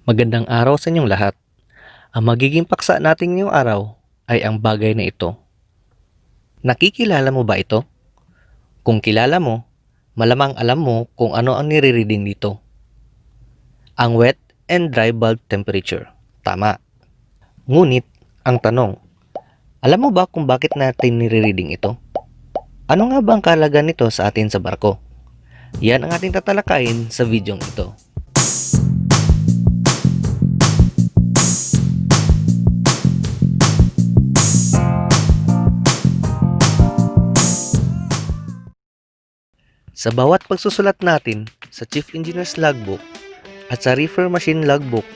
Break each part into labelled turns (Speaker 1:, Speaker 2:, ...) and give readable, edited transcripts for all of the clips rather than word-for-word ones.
Speaker 1: Magandang araw sa inyong lahat. Ang magiging paksa natin ngayong araw ay ang bagay na ito. Nakikilala mo ba ito? Kung kilala mo, malamang alam mo kung ano ang nire-reading dito. Ang wet and dry bulb temperature. Tama. Ngunit, ang tanong, alam mo ba kung bakit natin nire-reading ito? Ano nga ba ang kahalagan nito sa atin sa barko? Yan ang ating tatalakayin sa videong ito. Sa bawat pagsusulat natin sa Chief Engineer's Logbook at sa Reefer Machine Logbook,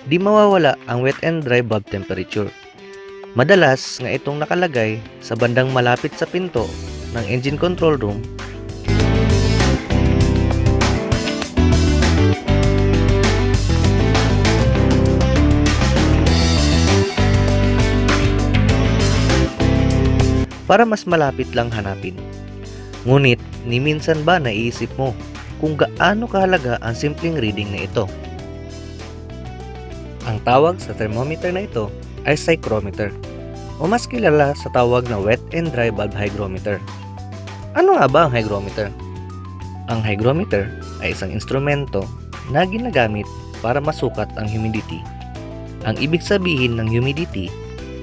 Speaker 1: di mawawala ang wet and dry bulb temperature. Madalas nga itong nakalagay sa bandang malapit sa pinto ng engine control room para mas malapit lang hanapin. Ngunit, ni minsan ba naiisip mo kung gaano kahalaga ang simpleng reading na ito? Ang tawag sa thermometer na ito ay psychrometer o mas kilala sa tawag na wet and dry bulb hygrometer. Ano nga ba ang hygrometer? Ang hygrometer ay isang instrumento na ginagamit para masukat ang humidity. Ang ibig sabihin ng humidity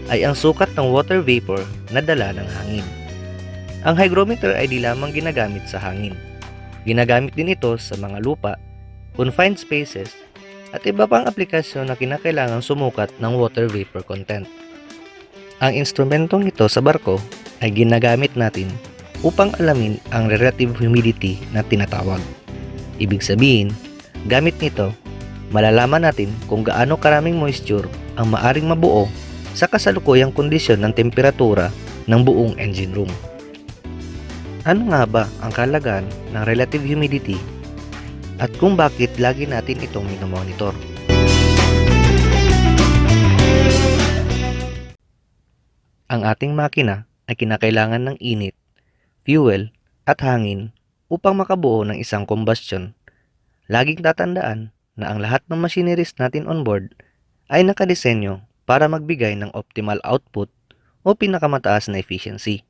Speaker 1: ay ang sukat ng water vapor na dala ng hangin. Ang hygrometer ay di lamang ginagamit sa hangin. Ginagamit din ito sa mga lupa, confined spaces, at iba pang aplikasyon na kinakailangang sumukat ng water vapor content. Ang instrumentong ito sa barko ay ginagamit natin upang alamin ang relative humidity na tinatawag. Ibig sabihin, gamit nito, malalaman natin kung gaano karaming moisture ang maaring mabuo sa kasalukuyang kondisyon ng temperatura ng buong engine room. Ano nga ba ang kahalagan ng relative humidity at kung bakit lagi natin itong minomonitor? Ang ating makina ay kinakailangan ng init, fuel at hangin upang makabuo ng isang combustion. Laging tatandaan na ang lahat ng machineries natin on board ay nakadesenyo para magbigay ng optimal output o pinakamataas na efficiency.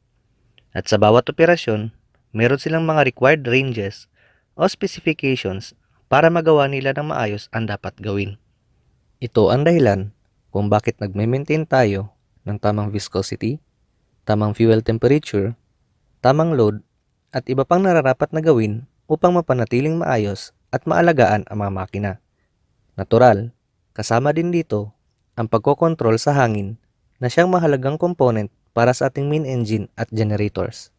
Speaker 1: At sa bawat operasyon, meron silang mga required ranges o specifications para magawa nila ng maayos ang dapat gawin. Ito ang dahilan kung bakit nagme-maintain tayo ng tamang viscosity, tamang fuel temperature, tamang load, at iba pang nararapat na gawin upang mapanatiling maayos at maalagaan ang mga makina. Natural, kasama din dito ang pagkokontrol sa hangin na siyang mahalagang component para sa ating main engine at generators.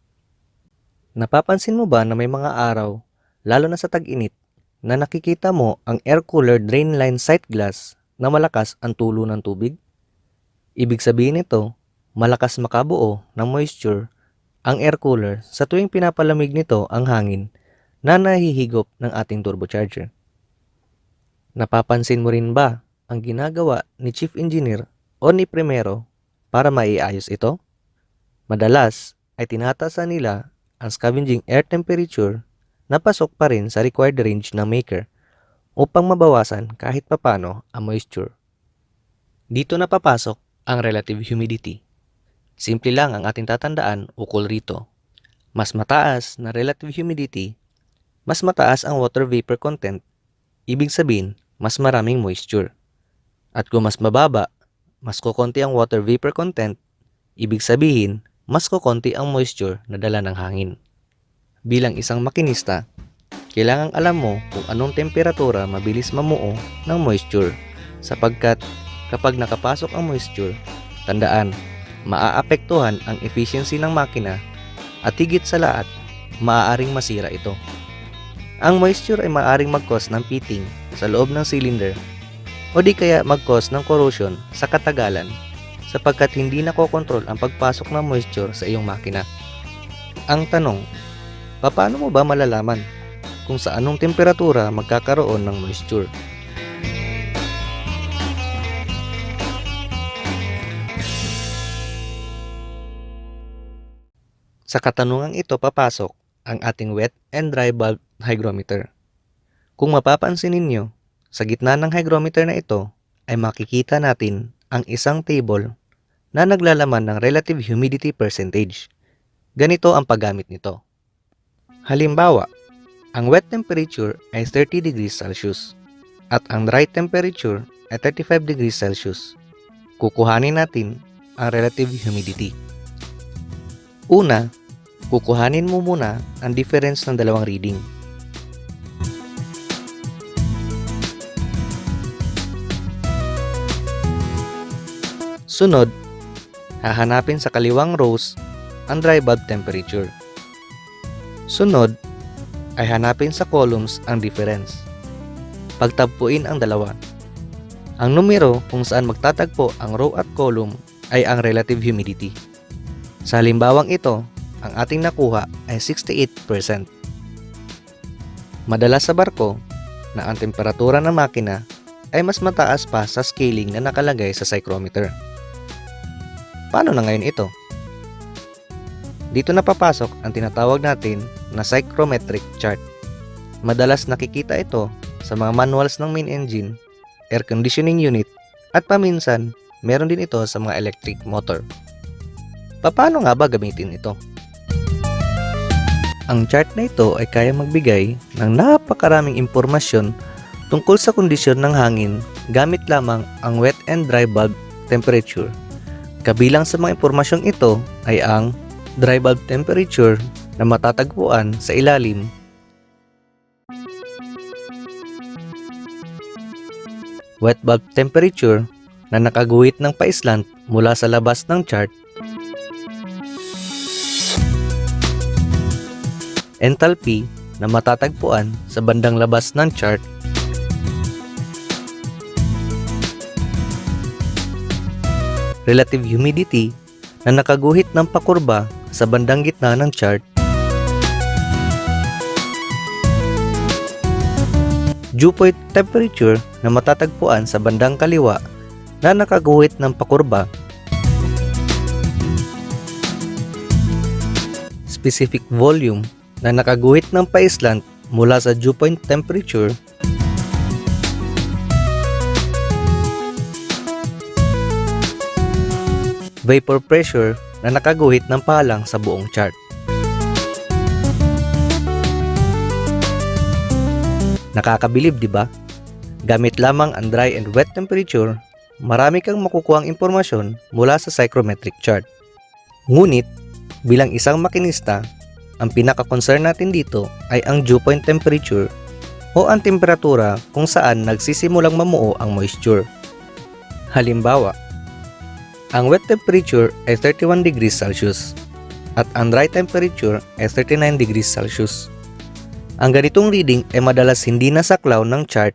Speaker 1: Napapansin mo ba na may mga araw, lalo na sa tag-init, na nakikita mo ang air cooler drain line sight glass na malakas ang tulo ng tubig? Ibig sabihin nito, malakas makabuo ng moisture ang air cooler sa tuwing pinapalamig nito ang hangin na nahihigop ng ating turbocharger. Napapansin mo rin ba ang ginagawa ni Chief Engineer o ni Primero para maiayos ito? Madalas ay tinataasan nila ang scavenging air temperature na pasok pa rin sa required range ng maker upang mabawasan kahit papano ang moisture. Dito na papasok ang relative humidity. Simple lang ang ating tatandaan ukol rito. Mas mataas na relative humidity, mas mataas ang water vapor content, ibig sabihin mas maraming moisture. At kung mas mababa, mas kukonti ang water vapor content, ibig sabihin mas kukonti ang moisture na dala ng hangin. Bilang isang makinista, kailangang alam mo kung anong temperatura mabilis mamuo ng moisture sapagkat kapag nakapasok ang moisture, tandaan, maaapektuhan ang efficiency ng makina at higit sa lahat, maaaring masira ito. Ang moisture ay maaaring mag-cause ng pitting sa loob ng cylinder o di kaya mag-cause ng corrosion sa katagalan sapagkat hindi nakokontrol ang pagpasok ng moisture sa iyong makina. Ang tanong, paano mo ba malalaman kung sa anong temperatura magkakaroon ng moisture? Sa katanungang ito papasok ang ating wet and dry bulb hygrometer. Kung mapapansin ninyo, Sa gitna ng hygrometer na ito ay makikita natin ang isang table na naglalaman ng relative humidity percentage. Ganito ang paggamit nito. Halimbawa, ang wet temperature ay 30 degrees Celsius at ang dry temperature ay 35 degrees Celsius. Kukuhanin natin ang relative humidity. Una, kukuhanin mo muna ang difference ng dalawang reading. Sunod, hahanapin sa kaliwang rows ang dry bulb temperature. Sunod, ay hanapin sa columns ang difference. Pagtagpuin ang dalawa. Ang numero kung saan magtatagpo ang row at column ay ang relative humidity. Sa halimbawang ito, ang ating nakuha ay 68%. Madalas sa barko na ang temperatura ng makina ay mas mataas pa sa scaling na nakalagay sa psychrometer. Paano na ngayon ito? Dito na papasok ang tinatawag natin na psychrometric chart. Madalas nakikita ito sa mga manuals ng main engine, air conditioning unit, at paminsan meron din ito sa mga electric motor. Paano nga ba gamitin ito? Ang chart na ito ay kaya magbigay ng napakaraming impormasyon tungkol sa kondisyon ng hangin gamit lamang ang wet and dry bulb temperature. Kabilang sa mga impormasyong ito ay ang dry bulb temperature na matatagpuan sa ilalim, wet bulb temperature na nakaguhit ng paislant mula sa labas ng chart, enthalpy na matatagpuan sa bandang labas ng chart, relative humidity na nakaguhit ng pakurba sa bandang gitna ng chart, dew point temperature na matatagpuan sa bandang kaliwa na nakaguhit ng pakurba, specific volume na nakaguhit ng paislant mula sa dew point temperature, vapor pressure na nakaguhit ng palang sa buong chart. Nakakabilib, di ba? Gamit lamang ang dry and wet temperature, marami kang makukuhang impormasyon mula sa psychrometric chart. Ngunit, bilang isang makinista, ang pinaka-concern natin dito ay ang dew point temperature o ang temperatura kung saan nagsisimulang mamuo ang moisture. Halimbawa, ang wet temperature ay 31 degrees Celsius at ang dry temperature ay 39 degrees Celsius. Ang ganitong reading ay madalas hindi nasaklaw ng chart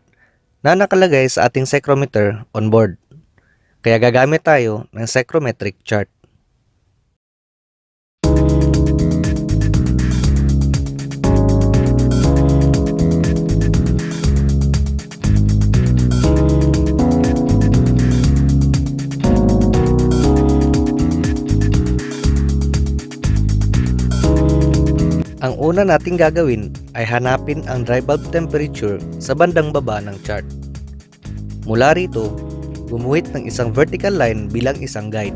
Speaker 1: na nakalagay sa ating psychrometer on board. Kaya gagamit tayo ng psychrometric chart. Ang una nating gagawin ay hanapin ang dry bulb temperature sa bandang baba ng chart. Mula rito, gumuhit ng isang vertical line bilang isang guide.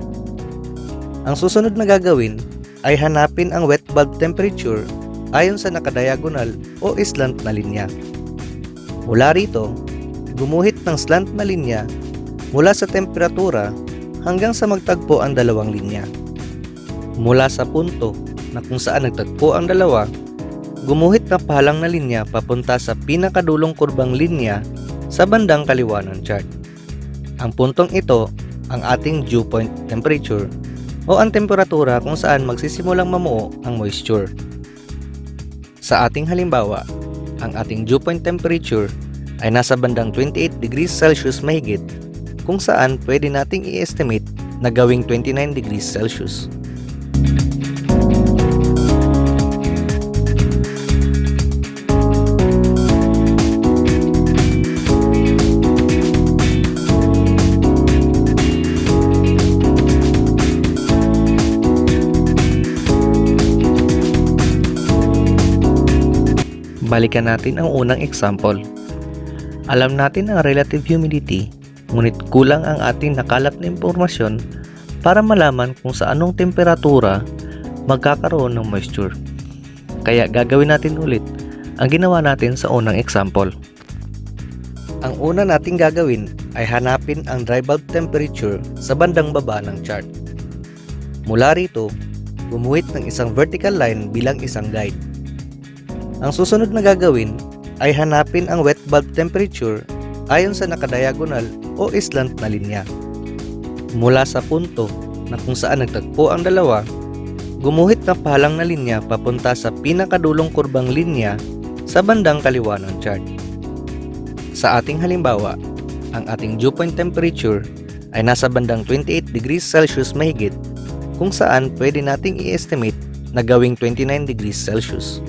Speaker 1: Ang susunod na gagawin ay hanapin ang wet bulb temperature ayon sa nakadiagonal o slant na linya. Mula rito, gumuhit ng slant na linya mula sa temperatura hanggang sa magtagpo ang dalawang linya. Mula sa punto na kung saan nagtagpo ang dalawa, gumuhit ng pahalang na linya papunta sa pinakadulong kurbang linya sa bandang kaliwa ng chart. Ang puntong ito ang ating dew point temperature o ang temperatura kung saan magsisimulang mamuo ang moisture. Sa ating halimbawa, ang ating dew point temperature ay nasa bandang 28 degrees Celsius mahigit, kung saan pwede nating i-estimate na gawing 29 degrees Celsius. Balikan natin ang unang example. Alam natin ang relative humidity, ngunit kulang ang ating nakalap na impormasyon para malaman kung sa anong temperatura magkakaroon ng moisture. Kaya gagawin natin ulit ang ginawa natin sa unang example. Ang una nating gagawin ay hanapin ang dry bulb temperature sa bandang baba ng chart. Mula rito, gumuhit ng isang vertical line bilang isang guide. Ang susunod na gagawin ay hanapin ang wet bulb temperature ayon sa nakadiagonal o slant na linya. Mula sa punto na kung saan nagtagpo ang dalawa, gumuhit ng pahalang na linya papunta sa pinakadulong kurbang linya sa bandang kaliwa ng chart. Sa ating halimbawa, ang ating dew point temperature ay nasa bandang 28 degrees Celsius mahigit, kung saan pwede nating i-estimate na gawing 29 degrees Celsius.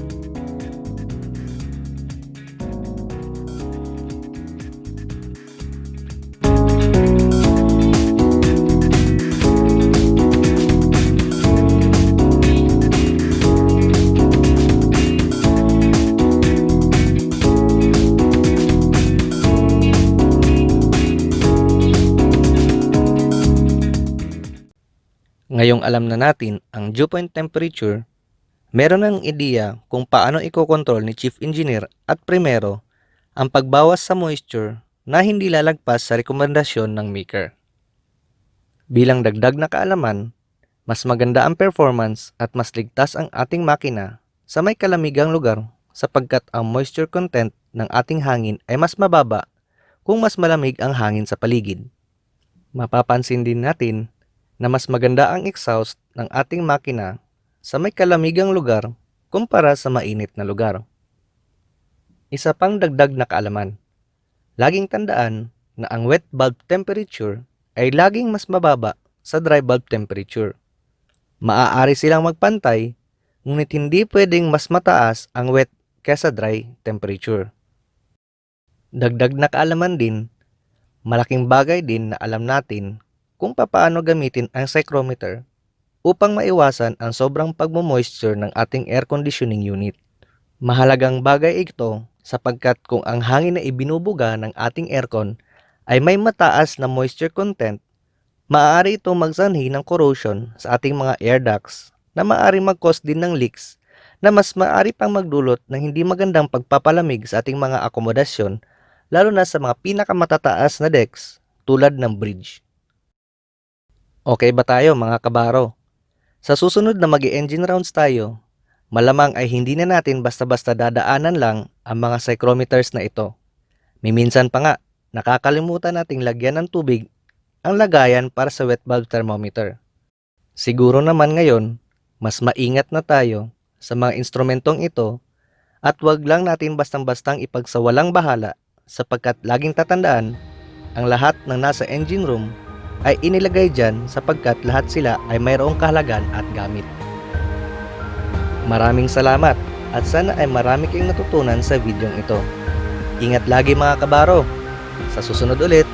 Speaker 1: Ngayong alam na natin ang dew point temperature, meron ng ideya kung paano ikokontrol ni Chief Engineer at Primero ang pagbawas sa moisture na hindi lalagpas sa rekomendasyon ng maker. Bilang dagdag na kaalaman, mas maganda ang performance at mas ligtas ang ating makina sa may kalamigang lugar sapagkat ang moisture content ng ating hangin ay mas mababa kung mas malamig ang hangin sa paligid. Mapapansin din natin na mas maganda ang exhaust ng ating makina sa may kalamigang lugar kumpara sa mainit na lugar. Isa pang dagdag na kaalaman, laging tandaan na ang wet bulb temperature ay laging mas mababa sa dry bulb temperature. Maaari silang magpantay, ngunit hindi pwedeng mas mataas ang wet kaysa dry temperature. Dagdag na kaalaman din, malaking bagay din na alam natin kung paano gamitin ang psychrometer upang maiwasan ang sobrang pagmo-moisture ng ating air conditioning unit. Mahalagang bagay ito sapagkat kung ang hangin na ibinubuga ng ating aircon ay may mataas na moisture content, maaari itong magsanhi ng corrosion sa ating mga air ducts na maaari mag-cause din ng leaks na mas maaari pang magdulot ng hindi magandang pagpapalamig sa ating mga akomodasyon, lalo na sa mga pinakamatataas na decks tulad ng bridge. Okay ba tayo mga kabaro? Sa susunod na mag-engine rounds tayo, malamang ay hindi na natin basta-basta dadaanan lang ang mga psychrometers na ito. Miminsan pa nga, nakakalimutan nating lagyan ng tubig ang lagayan para sa wet bulb thermometer. Siguro naman ngayon, mas maingat na tayo sa mga instrumentong ito at wag lang natin bastang-bastang ipagsawalang bahala sapagkat laging tatandaan, ang lahat ng nasa engine room ay inilagay dyan sapagkat lahat sila ay mayroong kahalagan at gamit. Maraming salamat at sana ay marami kayong natutunan sa videong ito. Ingat lagi mga kabaro. Sa susunod ulit.